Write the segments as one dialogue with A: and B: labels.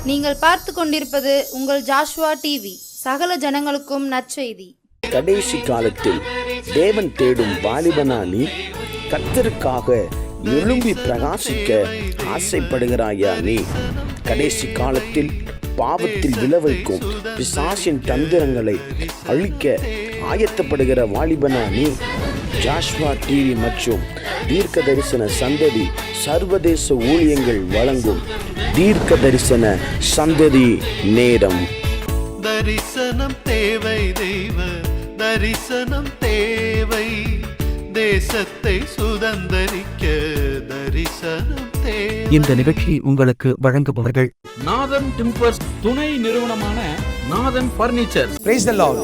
A: நீங்கள் பார்த்து கொண்டிருப்பது உங்கள் ஜாஷுவா டிவி. சகல ஜனங்களுக்கும் நற்செய்தி.
B: கடைசி காலத்தில் தேவன் தேடும் வாலிபனா நீ? கர்த்தருக்காக எழும்பி பிரகாசிக்க ஆசைப்படுகிறாயா நீ? கடைசி காலத்தில் பாவத்தில் விளைவிக்கும் பிசாசின் தந்திரங்களை அழிக்க ஆயத்தப்படுகிற வாலிபனா நீ? ஜாஷ்வா டிவி மற்றும் தீர்க்க தரிசன சந்ததி சர்வதேச ஊழியங்கள் வழங்கும் தீர்க்க தரிசன சந்ததி நேரம்.
C: தரிசனம் தேவை, தெய்வ தரிசனம் தேவை, தேசத்தை சுதந்தரிக்க தரிசனம் தேவை.
D: இந்த நிகழ்ச்சி உங்களுக்கு வழங்குபவர்கள்
E: நாதன் டிம்பர்ஸ் துணை நிறுவனமான நாதன் பர்னிச்சர்.
F: Price the Lord.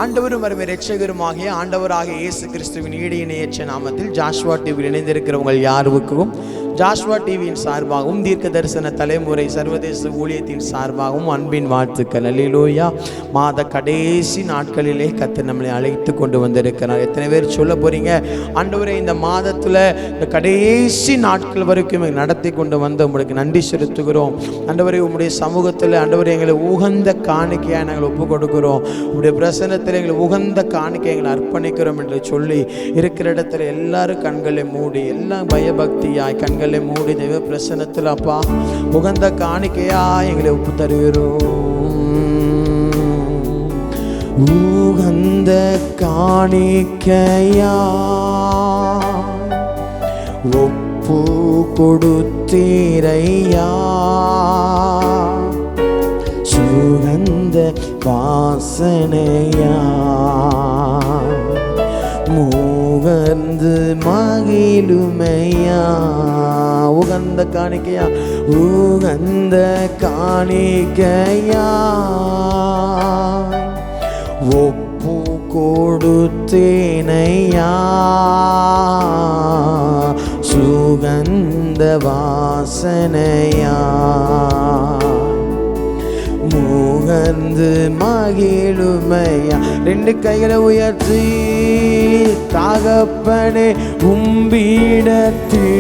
F: ஆண்டவரும் அருமை இரட்சகருமாகிய ஆண்டவராகிய இயேசு கிறிஸ்துவின் ஈடு இணையற்ற நாமத்தில் ஜாஷ்வா டிவியில் இணைந்திருக்கிற உங்கள் யாருக்கும் ஜாஷ்வா டிவியின் சார்பாகவும் தீர்க்க தரிசன தலைமுறை சர்வதேச ஊழியத்தின் சார்பாகவும் அன்பின் வாழ்த்துக்கள். அல்லேலூயா. மாத கடைசி நாட்களிலே கர்த்தர் நம்மளை அழைத்து கொண்டு வந்திருக்கிறார். எத்தனை பேர் சொல்ல போறீங்க, ஆண்டவரே இந்த மாதத்தில் இந்த கடைசி நாட்கள் வரைக்கும் நடத்தி கொண்டு வந்து உங்களுக்கு நன்றி செலுத்துகிறோம். ஆண்டவரே உங்களுடைய சமூகத்தில் ஆண்டவரே எங்களை உகந்த காணிக்கையாக நாங்கள் ஒப்பு கொடுக்கிறோம். உங்களுடைய பிரசன்னத்தில் எங்களை உகந்த காணிக்கை எங்களை அர்ப்பணிக்கிறோம் என்று சொல்லி இருக்கிற இடத்துல எல்லாரும் கண்களை மூடி, எல்லாம் பயபக்தியாய் கண்களை மூடி தெய்வ பிரசன்னத்தில் அப்பா உகந்த காணிக்கையா எங்களை ஒப்பு தருகிறோம். உகந்த காணிக்கையா ஒப்பு கொடுத்தீரையா, சுகந்த வாசனையா முகர்ந்து மகிழுமையா. உகந்த காணிக்கையா, உகந்த காணிக்கையா ஒப்பு கொடுத்தேனையா, சுகந்த வாசனையா முகர்ந்து மகிழுமையா. ரெண்டு கைகளை உயர்த்தி தகப்பனே உம்பிடத்தில்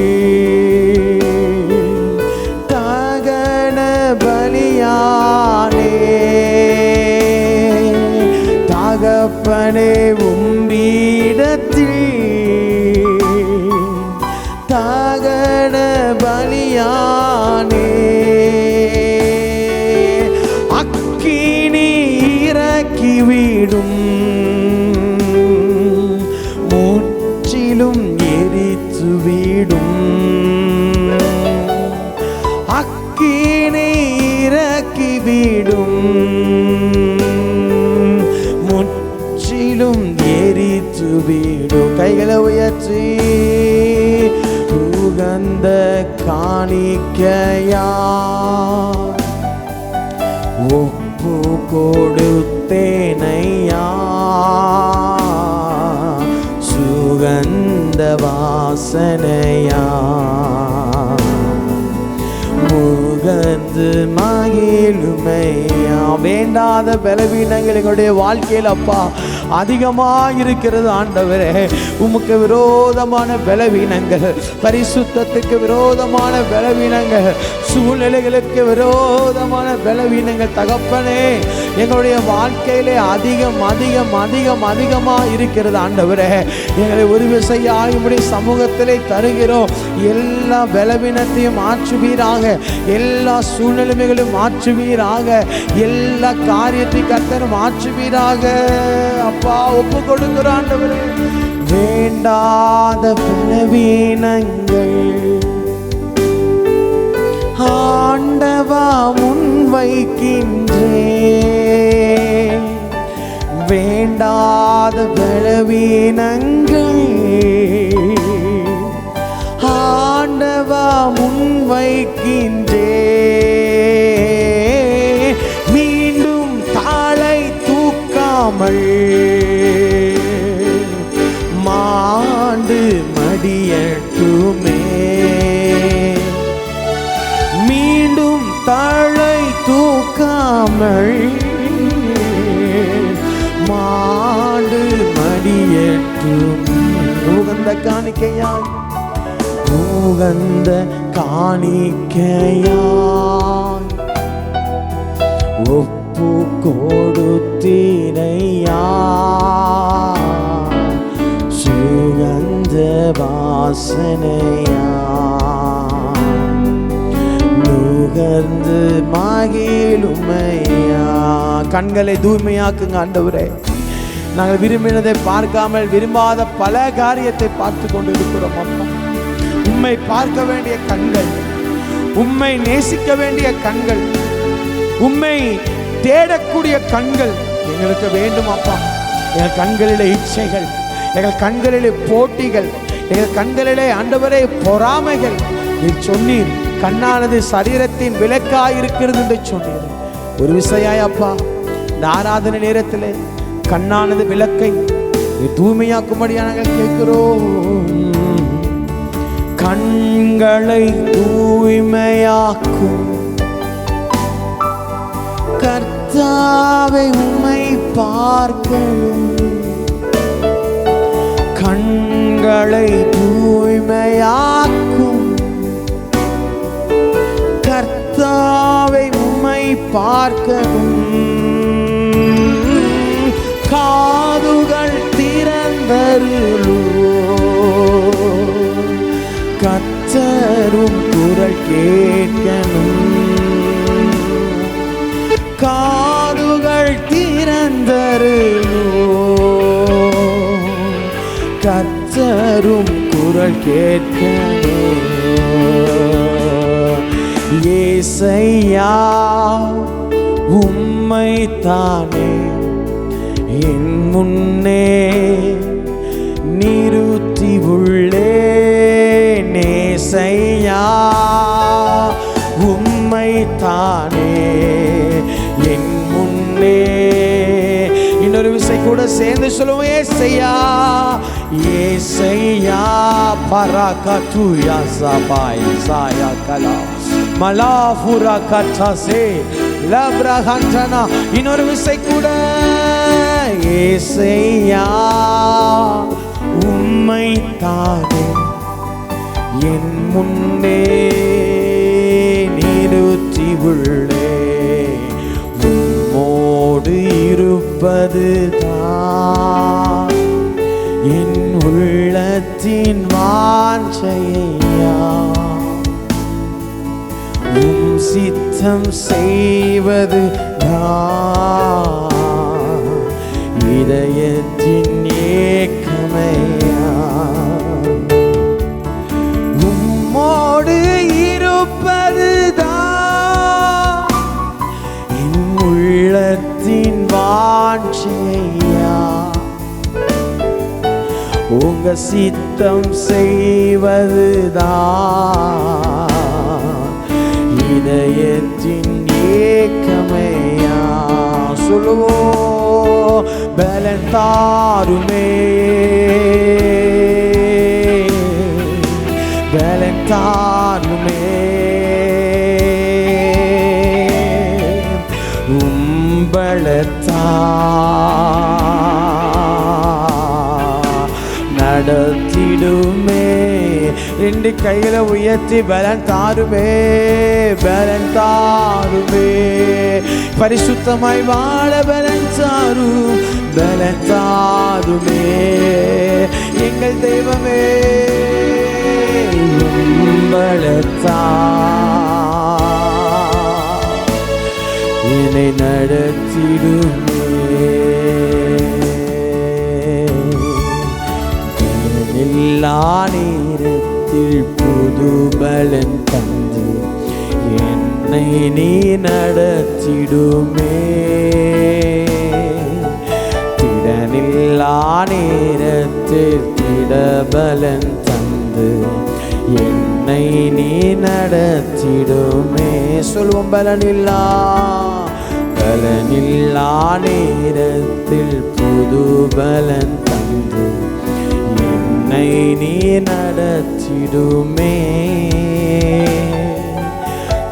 F: தகன பலியானே, தகப்பனே உம்பிடத்தில் தகன பலியானே, அக்கினி இறக்கிவிடும் முற்றிலும் எரித்துவிடும், அக்கினி இறக்கிவிடும் முற்றிலும் எரித்துவிடும். கைகளை உயர்த்தி உகந்த காணிக்கையா ஒப்பு கொடுத்தேனையா, சுகந்த வாசனையா முகந்து மகிழுமையா. வேண்டாத பலவீனங்கள் எங்களுடைய வாழ்க்கையில் அப்பா அதிகமாக இருக்கிறது. ஆண்டவரே உமக்கு விரோதமான பலவீனங்கள், பரிசுத்தத்துக்கு விரோதமான பலவீனங்கள், சூழ்நிலைகளுக்கு விரோதமான பலவீனங்கள் தகப்பனே எங்களுடைய வாழ்க்கையிலே அதிகம் அதிகம் அதிகம் அதிகமாக இருக்கிறது. ஆண்டவரே எங்களை ஒரு விசையாக உம்முடைய சமூகத்திலே தருகிறோம். எல்லா பலவீனத்தையும் மாற்றுவீராக, எல்லா சூழ்நிலைகளையும் மாற்றுவீராக, எல்லா காரியத்தையும் கர்த்தர் மாற்றுவீராக. அப்பா ஒப்பு கொடுக்கிறோம் ஆண்டவரே. வேண்டாத பலவீனங்கள் ஆண்டவா முன்வைக்கின்றேன், வேண்டாத பலவீனங்கள் ஆண்டவா முன்வைக்கின்றேன், மீண்டும் தாளை தூக்காமல் மாண்டு மடியட்டுமே, மீண்டும் தாளை தூக்காமல் மாண்டு மடியட்டும். உகந்த காணிக்கையாய் உகந்த காணிக்கையாய் மகிழுமையா. கண்களை தூய்மையாக்குங்க ஆண்டவரே. நாங்கள் விரும்பினதை பார்க்காமல் விரும்பாத பல காரியத்தை பார்த்து கொண்டு இருக்கிறோம் அப்பா. உம்மை பார்க்க வேண்டிய கண்கள், உம்மை நேசிக்க வேண்டிய கண்கள், உம்மை தேடக்கூடிய கண்கள் எங்களுக்கு வேண்டும் அப்பா. எங்கள் கண்களிலே இச்சைகள், எங்கள் கண்களிலே போட்டிகள், எங்கள் கண்களிலே ஆண்டவரே பொறாமைகள். நீர் சொன்னீர் கண்ணானது சரீரத்தின் விளக்காய் இருக்கிறது என்று சொன்னீர். ஒரு விசையாய் அப்பா, இந்த ஆராதனை நேரத்தில் கண்ணானது விளக்கை தூய்மையாக்கும்படியா நாங்கள் கேட்கிறோம். கண்களை தூய்மையாக்கும் கர்த்தாவை உம்மை பார்க்கணும். கண்களை தூய்மையாக்கும் கர்த்தாவை உம்மை பார்க்கணும். காதுகள் திறந்தருளோ கர்த்தரும் குரல் கேட்கணும். காதுகள் திறந்தருளோ கர்த்தரும் குரல் கேட்கணும். ஏசையா உம்மை தானே என் முன்னே நிறுத்தி உள்ளே. நேசையா உம்மை தானே என் முன்னே. இன்னொரு விசை கூட சேர்ந்து சொல்லுவோம். ஏசையா ஏசையா பராகத்துயா சபாய் சாயா கலா மலாஃபுரா கட்டாசே லப்ரஹண்டனா. இன்னொரு விசை கூட. ஏசையா உம்மை தானே என் முன்னே நிறுத்தி உள்ளே. உம்மோடு இருப்பது தான் என் உள்ளத்தின் வாஞ்சையா. உம் சித்தம் செய்வது இதயத்தின் ஏக்கமையா. உம்மோடு இருப்பதுதான் என் உள்ளத்தின் வாஞ்சையா. உங்க சித்தம் செய்வதுதான் இதயத்தின் ஏக்கமையா. சொல்லுவோம். பலன் தாருமே பலன் தாருமே உம்பளத்தா நடத்திடுமே. ரெண்டு கைகளை உயர்த்தி பலன் தாருமே பலன் தாருமே. பரிசுத்தமாய் வாழ பலன் தாரு பலன் தாருமே. எங்கள் தெய்வமே உம்பளத்தா என்னை நடத்திடுமே. எல்லா நேரத்தில் புது பலன் தந்து என்னை நீ நடத்திடுமே. திடனில்லா நேரத்தில் திடபலன் தந்து என்னை நீ நடத்திடுமே. சொல்வோம். பலனில்லா நேரத்தில் புது பலன் தந்து என்னை நீ நடத்திடுமே.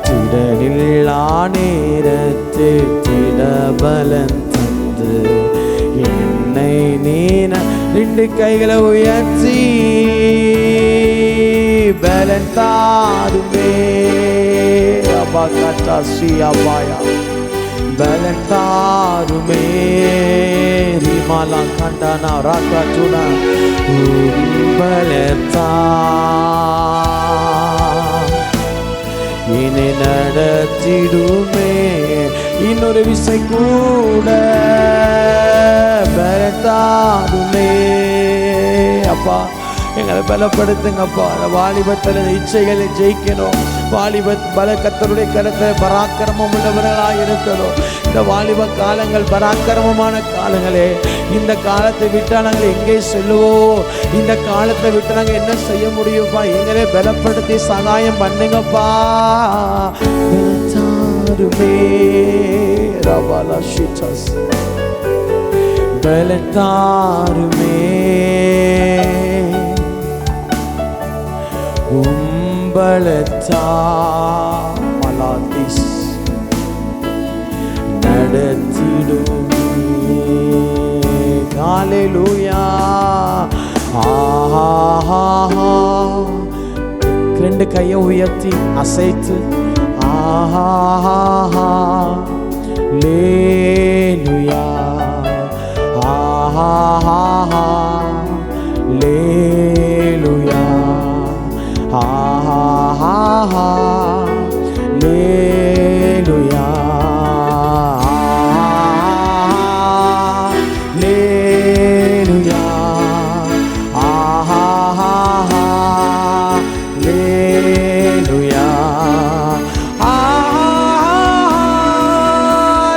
F: திடனில்லா நேரத்தில் திடபலன் தந்து என்னை நீ ரெண்டு கைகளை உயர்த்தி பலன் தாருமே. அப்பா கட்டா ஸ்ரீ அப்பாயா பலன் தாருமே. ரிமாலா கண்டனா ராக்கட்டுனா பலன் தா என்னை நடத்திடுமே. இன்னொரு விசை கூட பலத்தாடுமே. அப்பா எங்களை பலப்படுத்துங்கப்பா. அந்த வாலிபத்தில் இச்சைகளை ஜெயிக்கணும். கர்த்தருடைய கரத்தில் பராக்கிரமம் உள்ளவர்களாக இருக்கணும். இந்த வாலிப காலங்கள் பராக்கிரமமான காலங்களே. இந்த காலத்தை விட்டா நாங்கள் எங்கே செல்லுவோம்? இந்த காலத்தை விட்டு நாங்கள் என்ன செய்ய முடியும்ப்பா? எங்களை பலப்படுத்தி சகாயம் பண்ணுங்கப்பா. பலத்தாருமே மலாதிஸ் நடத்திடுமே. ஹல்லேலூயா. ரெண்டு கையை உயர்த்தி அசைத்து லேலுயா லேலுயா லேலுயா லேலுயா லேலுயா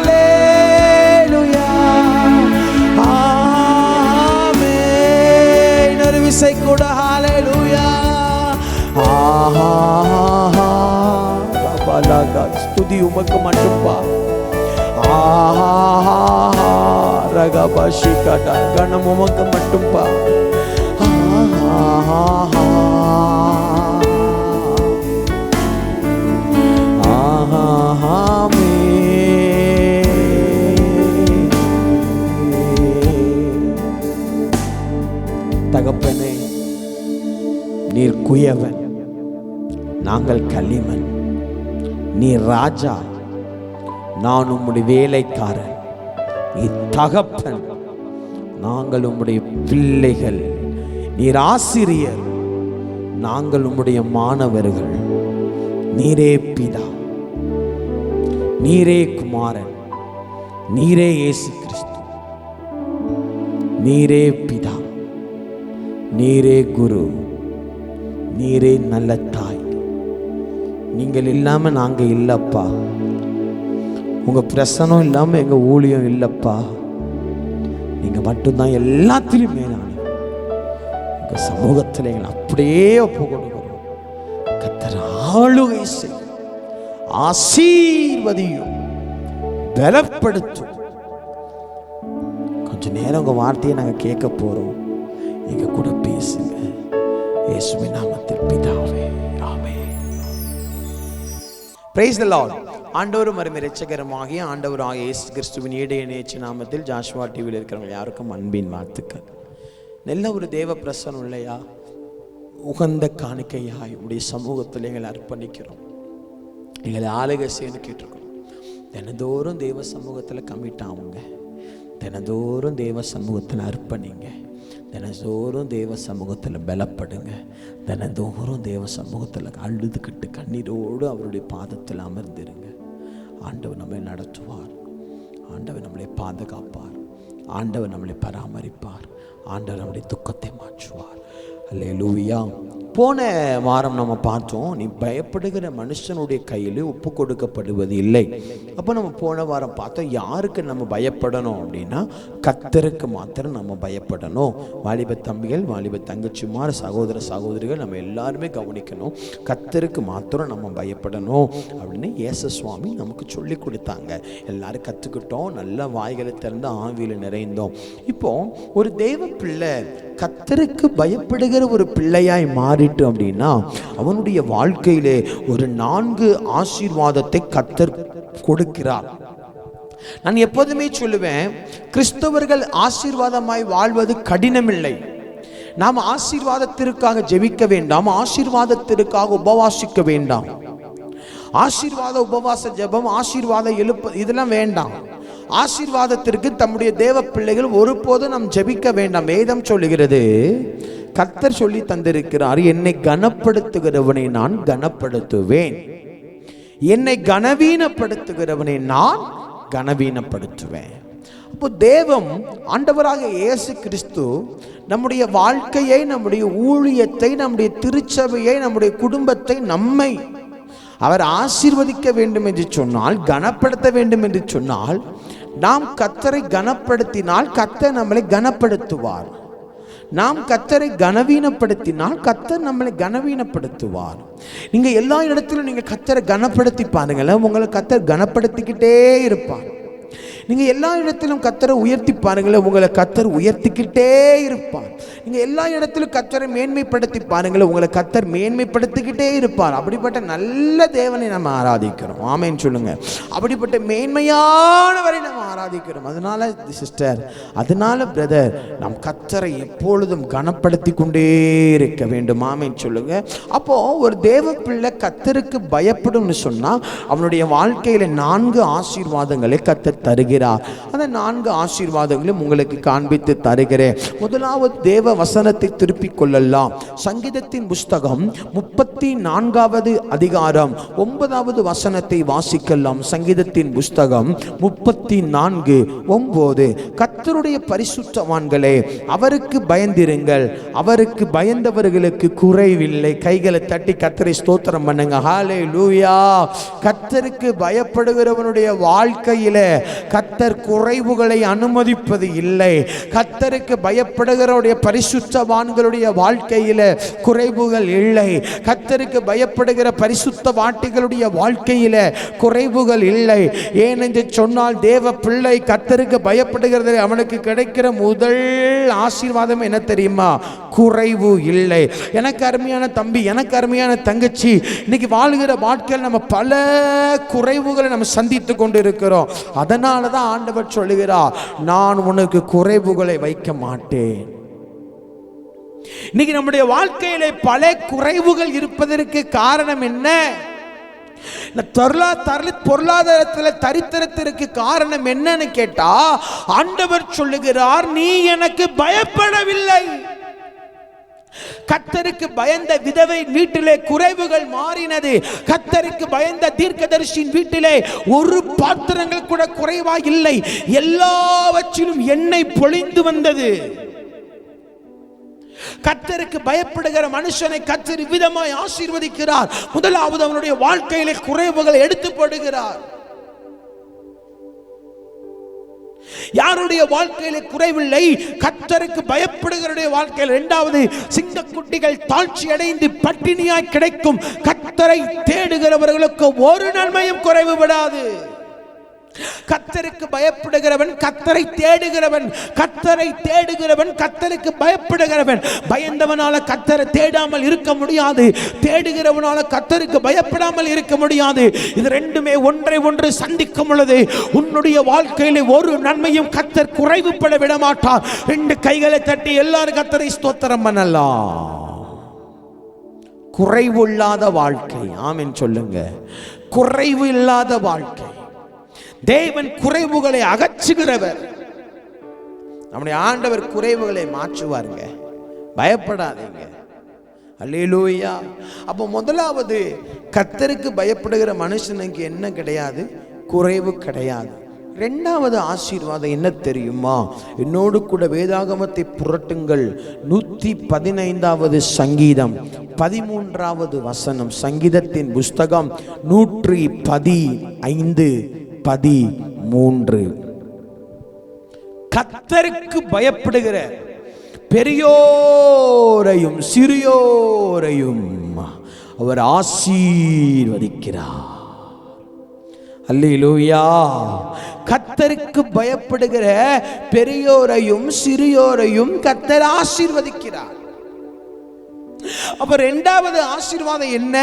F: லேலுயா. ஆமென். இன்னொரு விசை கூட ஹல்லேலூயா. ஸ்துதி உமக்கு மட்டும்பா. ரகபாஷி காட்டா கணம் உமக்கு மட்டும்பா. தகப்பனே, நீர் குயவன், நாங்கள் களிமண். நீ ராஜா, நான் உம்முடைய வேலைக்காரன். நீ தகப்பன், நாங்கள் உம்முடைய பிள்ளைகள். நீர் ஆசிரியர், நாங்கள் உம்முடைய மாணவர்கள். நீரே பிதா, நீரே குமாரன், நீரே இயேசு கிறிஸ்து. நீரே பிதா, நீரே குரு, நீரே நல்ல தாய். நீங்கள் இல்லாமல் நாங்கள் இல்லைப்பா. உங்கள் பிரசனம் இல்லாமல் எங்கள் ஊழியம் இல்லைப்பா. நீங்கள் மட்டும்தான் எல்லாத்திலும் மேலான. உங்கள் சமூகத்தில் எங்களை அப்படியே ஒப்பு கொடுக்கிறோம். கர்த்தர் ஆளுகை செய்யும், ஆசீர்வதியும், பலப்படுத்தும். கொஞ்ச நேரம் உங்கள் வார்த்தையை நாங்கள் கேட்க போகிறோம். எங்கள் கூட பேசுங்க. இயேசுவின் நாமத்தில் பிதாவே, ஆமென். Price the Lord. ஆண்டவரும் அருமை இரட்சகருமாகிய ஆண்டவராகிய இயேசு கிறிஸ்துவின் ஈடையணையற்ற நாமத்தில் ஜாஷ்வா டிவியில் இருக்கிறவங்க யாருக்கும் அன்பின் வாழ்த்துக்கள். நல்ல ஒரு தேவ பிரசனம் இல்லையா? உகந்த காணிக்கையாய் உடைய சமூகத்தில் எங்களை அர்ப்பணிக்கிறோம். எங்களை ஆளுகை செய்யணும்னு கேட்டிருக்கிறோம். தினந்தோறும் தேவ சமூகத்தில் கமிட் ஆகுங்க. தினந்தோறும் தேவ சமூகத்தில் அர்ப்பணிங்க. தினந்தோறும் தேவ சமூகத்தில் பலப்படுங்க. தினந்தோறும் தேவ சமூகத்தில் அழுதுகிட்டு கண்ணீரோடு அவருடைய பாதத்தில் அமர்ந்திருங்க. ஆண்டவர் நம்மை நடத்துவார். ஆண்டவர் நம்மளை பாதுகாப்பார். ஆண்டவர் நம்மளை பராமரிப்பார். ஆண்டவர் நம்முடைய துக்கத்தை மாற்றுவார். அல்லேலூயா. போன வாரம் நம்ம பார்த்தோம், நீ பயப்படுகிற மனுஷனுடைய கையில் ஒப்பு கொடுக்கப்படுவது இல்லை. அப்போ நம்ம போன வாரம் பார்த்தோம், யாருக்கு நம்ம பயப்படணும் அப்படின்னா கர்த்தருக்கு மாத்திரம் நம்ம பயப்படணும். வாலிப தம்பிகள், வாலிப தங்கச்சிமார், சகோதர சகோதரிகள் நம்ம எல்லாருமே கவனிக்கணும். கர்த்தருக்கு மாத்திரம் நம்ம பயப்படணும் அப்படின்னு இயேசு சுவாமி நமக்கு சொல்லி கொடுத்தாங்க. எல்லாரும் கற்றுக்கிட்டோம். நல்ல வாய்களை திறந்து ஆவியில் நிறைந்தோம். இப்போ ஒரு தேவ பிள்ளை கர்த்தருக்கு பயப்படுகிற ஒரு பிள்ளையாய் மாறிட்டு அப்படின்னா அவனுடைய வாழ்க்கையிலே ஒரு 4 ஆசீர்வாதத்தை கர்த்தர் கொடுக்கிறார். நான் எப்போதுமே சொல்லுவேன், கிறிஸ்தவர்கள் ஆசீர்வாதமாய் வாழ்வது கடினமில்லை. நாம் ஆசீர்வாதத்திற்காக ஜெபிக்க வேண்டாம், ஆசீர்வாதத்திற்காக உபவாசிக்க வேண்டாம். ஆசீர்வாத உபவாச ஜெபம், ஆசீர்வாத எழுப்பு, இதெல்லாம் வேண்டாம். ஆசீர்வாதத்திற்கு தம்முடைய தேவ பிள்ளைகள் ஒருபோதும் நாம் ஜெபிக்க வேண்டாம். வேதம் சொல்லுகிறது, கர்த்தர் சொல்லி தந்திருக்கிறார், என்னை கனப்படுத்துகிறவனை நான் கனப்படுத்துவேன். என்னை கனவீனப்படுத்துகிறவனை நான் கனவீனப்படுத்துவேன். அப்போ தேவன் ஆண்டவராக இயேசு கிறிஸ்து நம்முடைய வாழ்க்கையை, நம்முடைய ஊழியத்தை, நம்முடைய திருச்சபையை, நம்முடைய குடும்பத்தை, நம்மை அவர் ஆசீர்வதிக்க வேண்டும் என்று சொன்னால், கனப்படுத்த வேண்டும் என்று சொன்னால், நாம் கர்த்தரை கனப்படுத்தினால் கர்த்தர் நம்மளை கனப்படுத்துவார். நாம் கர்த்தரை கனவீனப்படுத்தினால் கர்த்தர் நம்மளை கனவீனப்படுத்துவார். நீங்க எல்லா இடத்திலும் நீங்க கர்த்தரை கனப்படுத்தி பாருங்களேன், உங்களை கர்த்தர் கனப்படுத்திக்கிட்டே இருப்பார். நீங்க எல்லா இடத்திலும் கர்த்தரை உயர்த்தி பாருங்களேன், உங்களை கர்த்தர் உயர்த்திக்கிட்டே இருப்பார். நீங்க எல்லா இடத்திலும் கர்த்தரை மேன்மைப்படுத்தி பாருங்களேன், உங்களை கர்த்தர் மேன்மைப்படுத்திக்கிட்டே இருப்பார். அப்படிப்பட்ட நல்ல தேவனை நம்ம ஆராதிக்கிறோம். ஆமென் சொல்லுங்க. அப்படிப்பட்ட மேன்மையானவரை நம்ம ஆராதிக்கிறோம். அதனால சிஸ்டர், அதனால பிரதர், நாம் கர்த்தரை எப்பொழுதும் கனப்படுத்தி கொண்டே இருக்க வேண்டும். ஆமென் சொல்லுங்க. அப்போ ஒரு தேவ பிள்ளை கர்த்தருக்கு பயப்படும்னு சொன்னா அவனுடைய வாழ்க்கையில 4 ஆசீர்வாதங்களை கர்த்தர் தருகிறார். அந்த 4 ஆசீர்வாதங்களும் உங்களுக்கு காண்பித்து தருகிறேன். முதலாவது தேவ வசனத்தை திருப்பிக் கொள்ளலாம். சங்கீதத்தின் புஸ்தகம் 34வது அதிகாரம் 9வது வசனத்தை வாசிக்கலாம். சங்கீதத்தின் புஸ்தகம் 34:9. கர்த்தருடைய பரிசுத்தவான்களே, அவருக்கு பயந்திருங்கள், அவருக்கு பயந்தவர்களுக்கு குறைவில்லை. கைகளை தட்டி கர்த்தரை ஸ்தோத்திரம் பண்ணுங்க. ஹல்லேலூயா. கர்த்தருக்கு பயப்படுகிறவனுடைய வாழ்க்கையில கர்த்தர் குறைவுகளை அனுமதிப்பது இல்லை. கர்த்தருக்கு பயப்படுகிறவருடைய பரிசுத்தவான்களுடைய வாழ்க்கையில குறைவுகள் இல்லை. கர்த்தருக்கு பயப்படுகிற பரிசுத்தவான்களுடைய வாழ்க்கையில குறைவுகள் இல்லை. ஏனென்று சொன்னால், தேவ பிள்ளை கர்த்தருக்கு பயப்படுகிறது, அவனுக்கு கிடைக்கிற முதல் ஆசீர்வாதம் என்ன தெரியுமா? குறைவு இல்லை. எனக்கு அருமையான தம்பி, எனக்கு அருமையான தங்கச்சி, இன்னைக்கு வாழ்கிற வாழ்க்கையில் நம்ம பல குறைவுகளை நம்ம சந்தித்து கொண்டு இருக்கிறோம். அதனால தான் ஆண்டவர் சொல்லுகிறார், நான் உனக்கு குறைவுகளை வைக்க மாட்டேன். இன்னைக்கு நம்முடைய வாழ்க்கையிலே பல குறைவுகள் இருப்பதற்கு காரணம் என்ன? பொருளாதாரத்தில் தரித்திரத்திற்கு காரணம் என்னன்னு கேட்டா, ஆண்டவர் சொல்லுகிறார், நீ எனக்கு பயப்படவில்லை. கர்த்தருக்கு பயந்த விதவை வீட்டிலே குறைவுகள் மாறினது. கர்த்தருக்கு பயந்த தீர்க்கதரிசியின் வீட்டிலே ஒரு பாத்திரங்கள் கூட குறைவாக இல்லை. எல்லாவற்றிலும் எண்ணெய் பொழிந்து வந்தது. கர்த்தருக்கு பயப்படுகிற மனுஷனை கர்த்தர் விதமாய் ஆசீர்வதிக்கிறார். முதலாவது அவனுடைய வாழ்க்கையிலே குறைவுகளை எடுத்து போடுகிறார். யாருடைய வாழ்க்கையிலே குறைவில்லை? கர்த்தருக்கு பயப்படுகிறவருடைய வாழ்க்கையில். இரண்டாவது, சிங்கக்குட்டிகள் தாழ்ச்சி அடைந்து பட்டினியாய் கிடைக்கும். கர்த்தரை தேடுகிறவர்களுக்கு ஒரு நன்மையும் குறைவுபடாது. கர்த்தருக்கு பயப்படுகிறவன், கர்த்தரை தேடுகிறவன், கர்த்தரை தேடுகிறவன், கர்த்தருக்கு பயப்படுகிறவன். பயந்தவனால கர்த்தரை தேடாமல் இருக்க முடியாது, தேடுகிறவனால கர்த்தருக்கு பயப்படாமல் இருக்க முடியாது. இது ரெண்டுமே ஒன்றை ஒன்று சந்திக்கும் பொழுது உன்னுடைய வாழ்க்கையிலே ஒரு நன்மையும் கர்த்தர் குறைவுபட விட மாட்டார். 2 கைகளை தட்டி எல்லாரும் கர்த்தரை ஸ்தோத்திரம் பண்ணலாம். குறைவு இல்லாத வாழ்க்கை. ஆமென் சொல்லுங்க. குறைவு இல்லாத வாழ்க்கை. தேவன் குறைவுகளை அகற்றுகிறவர். நம்முடைய ஆண்டவர் குறைவுகளை மாற்றுவாருங்க. பயப்படாதீங்க. அல்லேலூயா. அப்போ முதலாவது, கர்த்தருக்கு பயப்படுகிற மனுஷனுக்கு என்ன கிடையாது? குறைவு கிடையாது. இரண்டாவது ஆசீர்வாதம் என்ன தெரியுமா? என்னோடு கூட வேதாகமத்தை புரட்டுங்கள். 115வது சங்கீதம் 13வது வசனம். சங்கீதத்தின் புஸ்தகம் 115:13. கர்த்தருக்கு பயப்படுகிற பெரியோரையும் சிறியோரையும் அவர் ஆசீர்வதிக்கிறார். அல்லேலூயா. கர்த்தருக்கு பயப்படுகிற பெரியோரையும் சிறியோரையும் கர்த்தர் ஆசீர்வதிக்கிறார். அப்ப இரண்டாவது ஆசீர்வாதம் என்ன?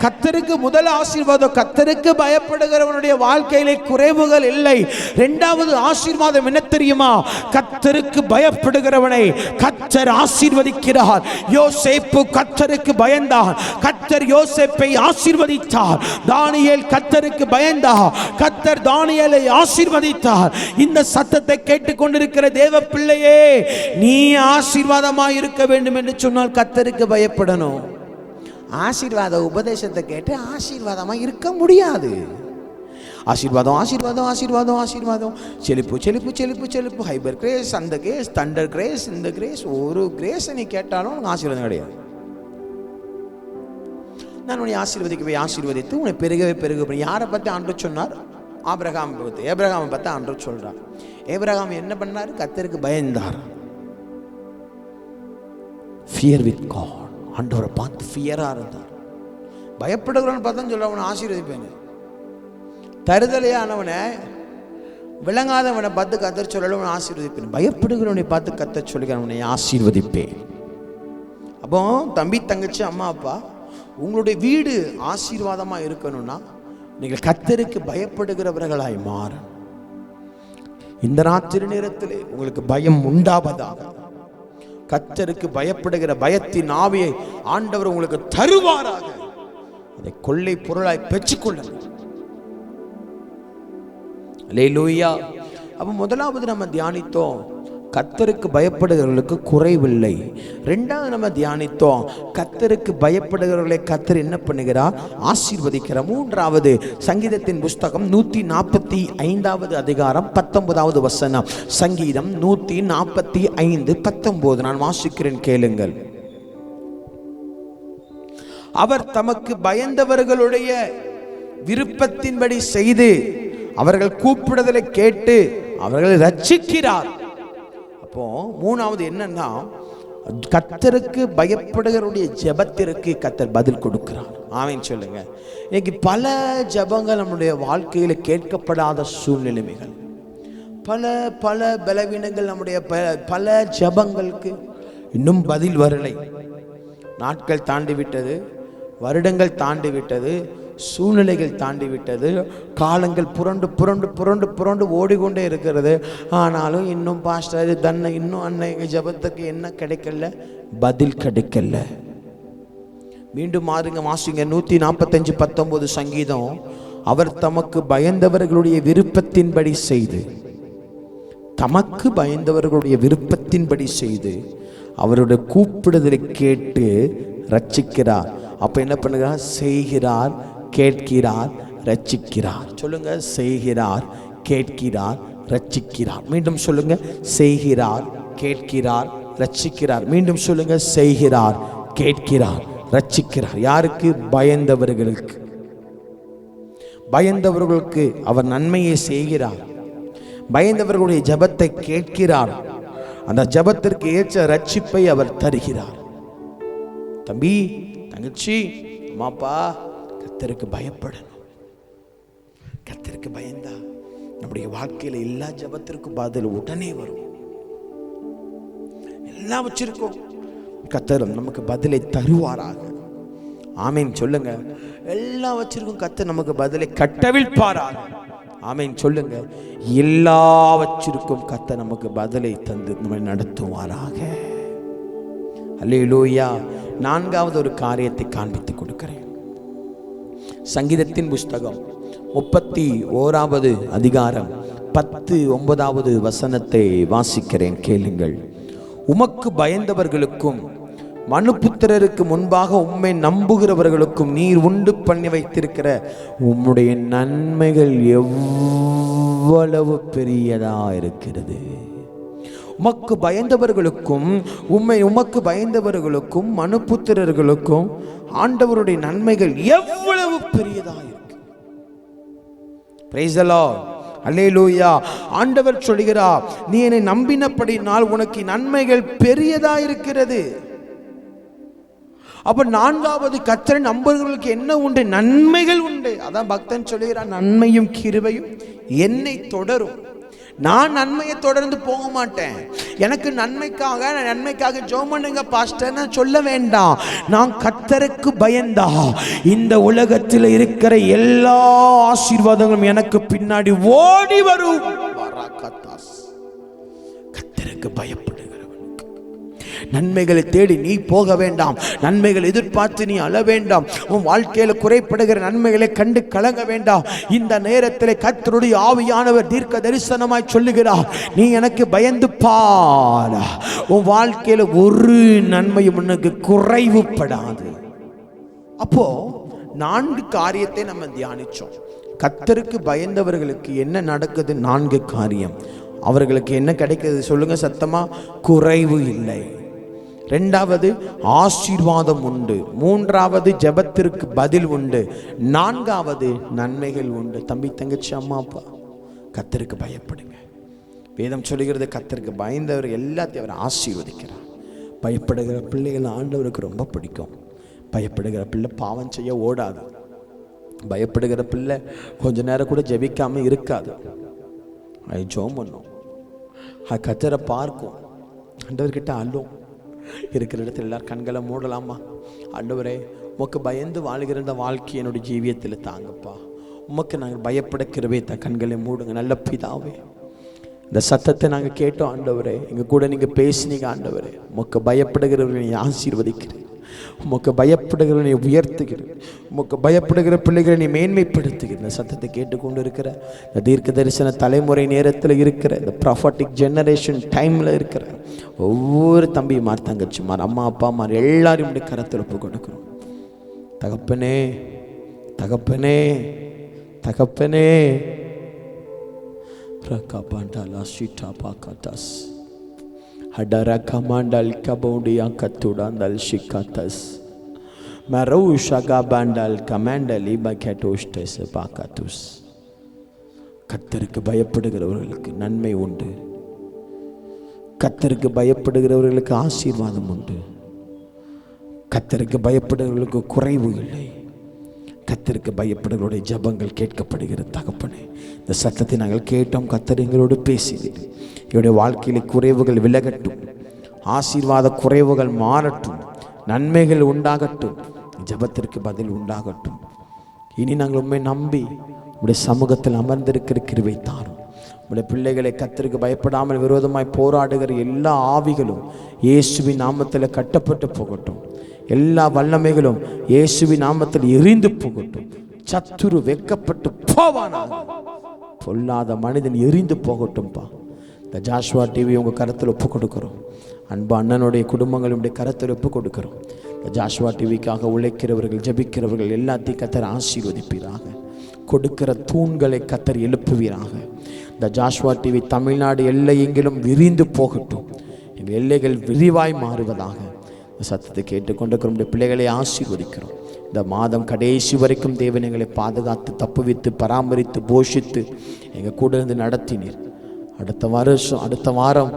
F: கர்த்தருக்கு முதல் ஆசீர்வாதம், கர்த்தருக்கு பயப்படுகிறவனுடைய வாழ்க்கையிலே குறைவுகள் இல்லை. இரண்டாவது ஆசீர்வாதம் என்ன தெரியுமா? கர்த்தருக்கு பயப்படுகிறவனை கர்த்தர் ஆசீர்வதிக்கிறார். யோசேப்பு கர்த்தருக்கு பயந்தார், கர்த்தர் யோசேப்பை ஆசீர்வதித்தார். தானியேல் கர்த்தருக்கு பயந்தார், கர்த்தர் தானியேலை ஆசீர்வதித்தார். இந்த சத்தத்தை கேட்டுக்கொண்டிருக்கிற தேவ பிள்ளையே, நீ ஆசீர்வாதமாய் இருக்க வேண்டும் என்று சொன்னால் கர்த்தருக்கு பயப்படணும். ஆசீர்வாத உபதேசத்தை கேட்டு ஆசீர்வாதமாக இருக்க முடியாது. ஆசீர்வாதம் ஆசீர்வாதம் ஆசீர்வாதம் ஆசீர்வாதம், செழிப்பு செழிப்பு செழிப்பு செழிப்பு, ஹைபர் கிரேஸ், அந்த கிரேஸ், தண்டர் கிரேஸ், இந்த கிரேஸ். ஒரு கிரேஸை நீ கேட்டாலும் உனக்கு ஆசீர்வாதம் கிடையாது. நான் உன்னை ஆசீர்வதிக்கவே ஆசீர்வதித்து உன்னை பெருகவே பெருக. யாரை பற்றி ஆண்டவர் சொன்னார்? ஆபிரகாம் பற்றி. ஏபிரகாமை பற்றி ஆண்டவர் சொல்றார். ஏபிரகாம் என்ன பண்ணார்? கர்த்தருக்கு பயந்தார். Fear with God. ஆண்டவரை பார்த்து ஃபியராக இருந்தார். பயப்படுகிறவனை பார்த்தா சொல்ல அவனை ஆசீர்வதிப்பேன். தருதலையானவனை விளங்காதவனை பார்த்து கர்த்தர் சொல்லல அவனை ஆசீர்வதிப்பேன். பயப்படுகிறவனை பார்த்து கர்த்தர் சொல்லுகிறேன் அவனை ஆசீர்வதிப்பேன். அப்போ தம்பி, தங்கச்சி, அம்மா, அப்பா, உங்களுடைய வீடு ஆசீர்வாதமாக இருக்கணும்னா நீங்கள் கர்த்தருக்கு பயப்படுகிறவர்களாய் மாறும். இந்த ராத்திரி நேரத்தில் உங்களுக்கு பயம் உண்டாவதாக. கர்த்தருக்கு பயப்படுகிற பயத்தின் ஆவியை ஆண்டவர் உங்களுக்கு தருவாராக. அதை கொள்ளை பொருளாய் பெற்றுக்கொள்ளுங்கள். அல்லேலூயா. அப்போ முதலாவது நம்ம தியானித்தோம், கர்த்தருக்கு பயப்படுகிறவர்களுக்கு குறைவில்லை. ரெண்டாவது நம்ம தியானித்தோம், கர்த்தருக்கு பயப்படுகிறவர்களை கர்த்தர் என்ன பண்ணுகிறார்? ஆசீர்வதிக்கிறார். மூன்றாவது, சங்கீதத்தின் புஸ்தகம் 145 அதிகாரம் 19வது வசனம். சங்கீதம் 145 19 நான் வாசிக்கிறேன், கேளுங்கள். அவர் தமக்கு பயந்தவர்களுடைய விருப்பத்தின்படி செய்து அவர்கள் கூப்பிடுதலை கேட்டு அவர்களை ரட்சிக்கிறார். அப்போ மூணாவது என்னன்னா, கர்த்தருக்கு பயப்படுகிறவருடைய ஜெபத்திற்கு கர்த்தர் பதில் கொடுக்கிறார். ஆமென் சொல்லுங்க. இன்னைக்கு பல ஜெபங்கள் நம்முடைய வாழ்க்கையில கேட்கப்படாத சூழ்நிலைமைகள், பல பல பலவீனங்கள், நம்முடைய பல ஜெபங்களுக்கு இன்னும் பதில் வரலை. நாட்கள் தாண்டி விட்டது, வருடங்கள் தாண்டி விட்டது, சூழ்நிலைகள் தாண்டி விட்டது, காலங்கள் புரண்டு புரண்டு புரண்டு புரண்டு ஓடிக்கொண்டே இருக்கிறது. ஆனாலும் இன்னும் பாஸ்டர் தன்னை இன்னும் அன்னைக்கு ஜபத்துக்கு என்ன கிடைக்கல? பதில் கிடைக்கல. மீண்டும் மாறுங்க, வாசிங்க 145 19 சங்கீதம். அவர் தமக்கு பயந்தவர்களுடைய விருப்பத்தின்படி செய்து, தமக்கு பயந்தவர்களுடைய விருப்பத்தின்படி செய்து அவருடைய கூப்பிடுதலை கேட்டு ரட்சிக்கிறார். அப்ப என்ன பண்ணுகிறார்? செய்கிறார், கேட்கிறார், ரட்சிக்கிறார். சொல்லுங்க, செய்கிறார், கேட்கிறார், ரட்சிக்கிறார். மீண்டும் சொல்லுங்க, செய்கிறார், கேட்கிறார், ரட்சிக்கிறார். மீண்டும் சொல்லுங்க, செய்கிறார், கேட்கிறார், ரட்சிக்கிறார். யாருக்கு? பயந்தவர்களுக்கு. பயந்தவர்களுக்கு அவர் நன்மையை செய்கிறார். பயந்தவர்களுடைய ஜெபத்தை கேட்கிறார். அந்த ஜெபத்திற்கு ஏற்ற ரட்சிப்பை அவர் தருகிறார். தம்பி, தங்கச்சி, அம்மாப்பா, கர்த்தருக்கு பயப்படணும். கர்த்தருக்கு பயந்தா நம்முடைய வாழ்க்கையில எல்லா ஜெபத்திற்கும் பதில் உடனே வரும். எல்லாம் வச்சிருக்கோம், கர்த்தர் நமக்கு பதிலை தருவாராக. ஆமீன் சொல்லுங்க. எல்லாம் வச்சிருக்கோம், கர்த்தர் நமக்கு பதிலை கட்டவிழ்ப்பாராக. ஆமீன் சொல்லுங்க. எல்லாவற்றிற்கும் கர்த்தர் நமக்கு பதிலை தந்து நம்மை நடத்துவாராக. அல்லேலூயா. நான்காவது ஒரு காரியத்தை காண்பித்து கொடுக்கிறேன். சங்கீதத்தின் புஸ்தகம் 31வது அதிகாரம் 19வது வசனத்தை வாசிக்கிறேன், கேளுங்கள். உமக்கு பயந்தவர்களுக்கும் மனுபுத்திரருக்கு முன்பாக உம்மை நம்புகிறவர்களுக்கும் நீர் உண்டு பண்ணி வைத்திருக்கிற உம்முடைய நன்மைகள் எவ்வளவு பெரியதா இருக்கிறது. உமக்கு பயந்தவர்களுக்கும் உமக்கு பயந்தவர்களுக்கும் மனுபுத்திரர்களுக்கும் ஆண்டவருடைய நன்மைகள் எவ்வளவு பெரியதா இருக்கு. Praise the Lord. அல்லேலூயா. ஆண்டவர் சொல்கிறார், நீ என்னை நம்பினபடினால் உனக்கு நன்மைகள் பெரியதா இருக்கிறது. அப்ப நான்காவது, கர்த்தரை நம்புகிறவர்களுக்கு என்ன உண்டு? நன்மைகள் உண்டு. அதான் பக்தன் சொல்கிறான், நன்மையும் கிருபையும் என்னை தொடரும். நான் நன்மையை தொடர்ந்து போக மாட்டேன். எனக்கு நன்மைக்காக ஜெபம் பண்ணுங்க பாஸ்டர் சொல்ல வேண்டாம். நான் கர்த்தருக்கு பயந்தா இந்த உலகத்தில் இருக்கிற எல்லா ஆசீர்வாதங்களும் எனக்கு பின்னாடி ஓடி வரும். கர்த்தருக்கு பயப்படுகிறவனுக்கு நன்மைகளை தேடி நீ போக வேண்டாம். நன்மைகள் எதிர்பார்த்து நீ அழ வேண்டாம். உன் வாழ்க்கையில குறைப்படுகிற நன்மைகளை கண்டு கலங்க வேண்டாம். இந்த நேரத்தில் கர்த்தருடைய ஆவியானவர் தீர்க்க தரிசனமாய் சொல்லுகிறார், நீ எனக்கு பயந்து பார். உன் வாழ்க்கையில ஒரு நன்மையும் உனக்கு குறைவுபடாது. அப்போ 4 காரியத்தை நம்ம தியானிச்சோம். கர்த்தருக்கு பயந்தவர்களுக்கு என்ன நடக்குது? 4 காரியம். அவர்களுக்கு என்ன கிடைக்கிறது சொல்லுங்க சத்தமா? குறைவு இல்லை. 2வது ஆசீர்வாதம் உண்டு. 3வது ஜெபத்திற்கு பதில் உண்டு. 4வது நன்மைகள் உண்டு. தம்பி தங்கச்சி அம்மா அப்பா, கர்த்தருக்கு பயப்படுங்க. வேதம் சொல்லுகிறது கர்த்தருக்கு பயந்தவர் எல்லாத்தையும் அவர் ஆசீர்வதிக்கிறார். பயப்படுகிற பிள்ளைகள் ஆண்டவருக்கு ரொம்ப பிடிக்கும். பயப்படுகிற பிள்ளை பாவம் செய்ய ஓடாது. பயப்படுகிற பிள்ளை கொஞ்ச நேரம் கூட ஜெபிக்காம இருக்காது. அது ஜெபம் பண்ணும், அது கர்த்தரை பார்க்கும், ஆண்டவர்கிட்ட அள்ளும். இருக்கிற இடத்துல எல்லாரும் கண்களை மூடலாமா? ஆண்டவரே, உமக்கு பயந்து வாழ்கிற இந்த வாழ்க்கை என்னுடைய ஜீவியத்தில் தாங்கப்பா. உமக்கு நாங்கள் பயப்பட கிருபை தான். கண்களை மூடுங்க. நல்ல பிதாவே, இந்த சத்தத்தை நாங்கள் கேட்டோம் ஆண்டவரே. எங்கள் கூட நீங்கள் பேசினீங்க ஆண்டவரே. உமக்கு பயப்படுகிறவர்களை ஆசீர்வதிக்கிறேன். உமக்கு பயப்படுகிறவனை உயர்த்துகிறேன். உமக்கு பயப்படுகிற பிள்ளைகளை நீ மேன்மைப்படுத்துகிறேன். இந்த சத்தத்தை கேட்டுக்கொண்டு இருக்கிற இந்த தீர்க்க தரிசன தலைமுறை நேரத்தில் இருக்கிற இந்த ப்ராஃபட்டிக் ஜெனரேஷன் டைமில் இருக்கிற ஒவ்வொரு தம்பிமார் தங்கச்சிமார் அம்மா அப்பாமார் எல்லாரும் இப்படி கரத்தில் ஒப்பு கொடுக்கிறோம். தகப்பனே, தகப்பனே, தகப்பனே, ரகபாண்டலா ஷிட்டாபாகதாஸ் hadara kamandal kabondia katudandal shikatas marushaga bandal kamandali bakatostes pakatus. கர்த்தருக்கு பயப்படுகிறவர்களுக்கு நன்மை உண்டு. கர்த்தருக்கு பயப்படுகிறவர்களுக்கு ஆசீர்வாதம் உண்டு. கர்த்தருக்கு பயப்படுகிறவர்களுக்கு குறைவு இல்லை. கர்த்தருக்கு பயப்படுகிறவருடைய ஜெபங்கள் கேட்கப்படுகிற தகப்பனே, இந்த சத்தத்தை நாங்கள் கேட்டோம். கர்த்தர் எங்களோடு பேசினீர். என்னுடைய வாழ்க்கையிலே குறைவுகள் விலகட்டும், ஆசீர்வாத குறைவுகள் மாறட்டும், நன்மைகள் உண்டாகட்டும், ஜெபத்திற்கு பதில் உண்டாகட்டும். இனி நாங்கள் உண்மை நம்பி உடைய சமூகத்தில் அமர்ந்திருக்கிற கிருபை தாரும். உடைய பிள்ளைகளை கர்த்தருக்கு பயப்படாமல் விரோதமாய் போராடுகிற எல்லா ஆவிகளும் இயேசுவின் நாமத்தில் கட்டப்பட்டு போகட்டும். எல்லா வல்லமைகளும் இயேசுவின் நாமத்தில் எரிந்து போகட்டும். சத்துரு வெக்கப்பட்டு போவானாக. பொல்லாத மனிதன் எரிந்து போகட்டும்பா. இந்த ஜாஷ்வா டிவி உங்கள் கரத்தில் ஒப்பு கொடுக்குறோம். அன்பு அண்ணனுடைய குடும்பங்களுடைய கரத்தில் ஒப்பு கொடுக்குறோம். இந்த ஜாஷ்வா டிவிக்காக உழைக்கிறவர்கள், ஜெபிக்கிறவர்கள் எல்லாத்தையும் கர்த்தர் ஆசீர்வதிப்பீராக. கொடுக்கிற தூண்களை கர்த்தர் எழுப்புவீராக. இந்த ஜாஷ்வா டிவி தமிழ்நாடு எல்லை எங்கிலும் விரிந்து போகட்டும். எங்கள் எல்லைகள் விரிவாய் மாறுவதாக. சத்தத்தை கேட்டுக்கொண்டிருக்கிற பிள்ளைகளை ஆசீர்வதிக்கிறோம். இந்த மாதம் கடைசி வரைக்கும் தேவன் எங்களை பாதுகாத்து, தப்புவித்து, பராமரித்து, போஷித்து எங்கள் கூட இருந்து நடத்தினீர். அடுத்த வருஷம், அடுத்த வாரம்,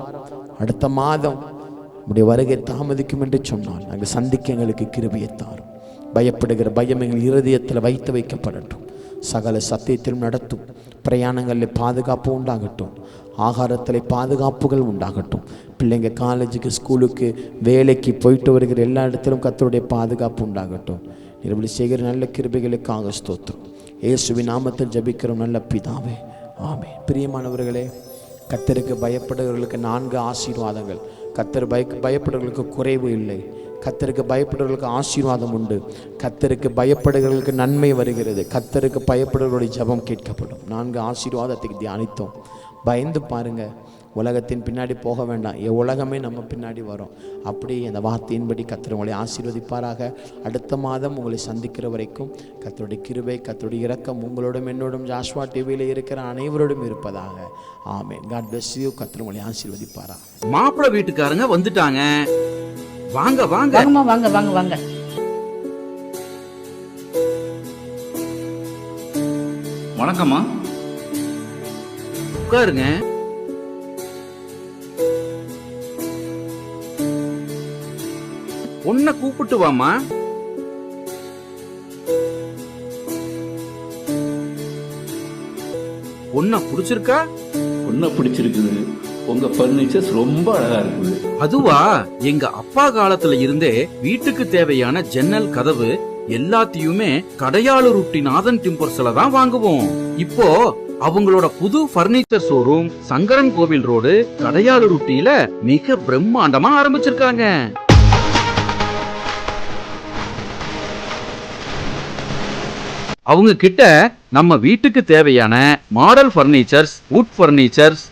F: அடுத்த மாதம் உடைய வருகை தாமதிக்கும் என்று சொன்னால் நாங்கள் சந்திக்க எங்களுக்கு கிருபையை தாரும். பயப்படுகிற பயம் எங்கள் இருதயத்தில் வைத்து வைக்கப்படட்டும். சகல சத்தியத்திலும் நடத்தும். பிரயாணங்களில் பாதுகாப்பு உண்டாகட்டும். ஆகாரத்தில் பாதுகாப்புகள் உண்டாகட்டும். பிள்ளைங்க காலேஜுக்கு, ஸ்கூலுக்கு, வேலைக்கு போயிட்டு வருகிற எல்லா இடத்திலும் கர்த்தருடைய பாதுகாப்பு உண்டாகட்டும். இப்படி செய்கிற நல்ல கிருபைகளுக்காக ஸ்தோத்திரம். இயேசுவின் நாமத்தில் ஜெபிக்கிறோம் நல்ல பிதாவே, ஆமென். பிரியமானவர்களே, கர்த்தருக்கு பயப்படுகிறவர்களுக்கு 4 ஆசீர்வாதங்கள். கர்த்தர் பயப்படுகிறவர்களுக்கு குறைவு இல்லை. கர்த்தருக்கு பயப்படுகிறவர்களுக்கு ஆசீர்வாதம் உண்டு. கர்த்தருக்கு பயப்படுகிறவர்களுக்கு நன்மை வருகிறது. கர்த்தருக்கு பயப்படுகிறவர்களுடைய ஜெபம் கேட்கப்படும். 4 ஆசீர்வாதத்துக்கு தியானித்தோம். பயந்து பாருங்க. உலகத்தின் பின்னாடி போக வேண்டாம். உலகமே நம்ம பின்னாடி வரும். அப்படி அந்த வார்த்தையின்படி கர்த்தர் உங்களை ஆசீர்வதிப்பாராக. அடுத்த மாதம் உங்களை சந்திக்கிற வரைக்கும் கர்த்தருடைய கிருபை, கர்த்தருடைய இரக்கம் உங்களோடும் என்னோடும் ஜாஷ்வா டிவியில் இருக்கிற அனைவரோடும் இருப்பதாக. ஆமென். God bless you. கர்த்தர் உங்களை ஆசீர்வதிப்பாரா.
E: மாப்பிள்ளை வீட்டுக்காரங்க வந்துட்டாங்க. வாங்க வாங்க
A: வாங்க வாங்க வாங்க.
E: வணக்கம்மா, உட்காருங்க. உன்னை கூப்பிட்டு வாமா. உன்னை பிடிச்சிருக்கா?
G: உன்னை பிடிச்சிருக்குது. உங்க பர்னிச்சர்ஸ் ரொம்ப அழகா இருக்குது.
E: அதுவா, எங்க அப்பா காலத்துல இருந்தே வீட்டுக்கு தேவையான ஜன்னல், கதவு எல்லாத்தையுமே கடையாளூர் நாதன் டிம்பர்ஸ்ல தான் வாங்குவோம். இப்போ அவங்களோட புது பர்னிச்சர் ஷோரூம் சங்கரன் கோவில் ரோடு கடையாளூர் மிக பிரம்மாண்டமா ஆரம்பிச்சிருக்காங்க. அவங்க கிட்ட நம்ம வீட்டுக்கு தேவையான model furnitures, wood furnitures,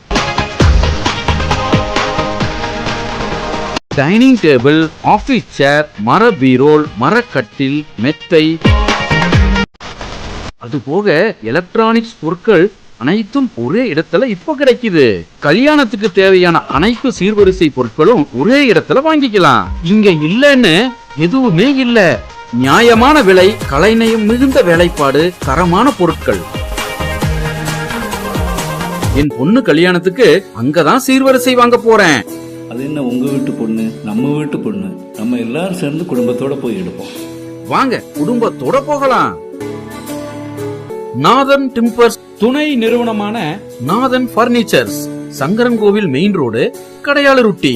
E: dining table, office chair, மர பீரோல், மரக்கட்டில், மெத்தை, அதுபோக எலக்ட்ரானிக்ஸ் பொருட்கள் அனைத்தும் ஒரே இடத்துல இப்போ கிடைக்குது. கல்யாணத்துக்கு தேவையான அனைத்து சீர்வரிசை பொருட்களும் ஒரே இடத்துல வாங்கிக்கலாம். இங்க இல்லன்னு எதுவுமே இல்ல. நியாயமான விலை, கலைநயம் மிகுந்த வேலைப்பாடு, தரமான பொருட்கள். என் பொண்ணு கல்யாணத்துக்கு அங்கதான் சீர்வரிசை வாங்க போறேன்.
G: அது என்ன உங்க வீட்டு பொண்ணு, நம்ம வீட்டு பொண்ணு, நம்ம எல்லாரும் சேர்ந்து குடும்பத்தோட போய் எடுப்போம்.
E: வாங்க, குடும்பத்தோட போகலாம். நாதன் டிம்பர்ஸ் துணை நிறுவனமான நாதன் பர்னிச்சர்ஸ், சங்கரன்கோவில் மெயின் ரோடு, கடையாளருட்டி.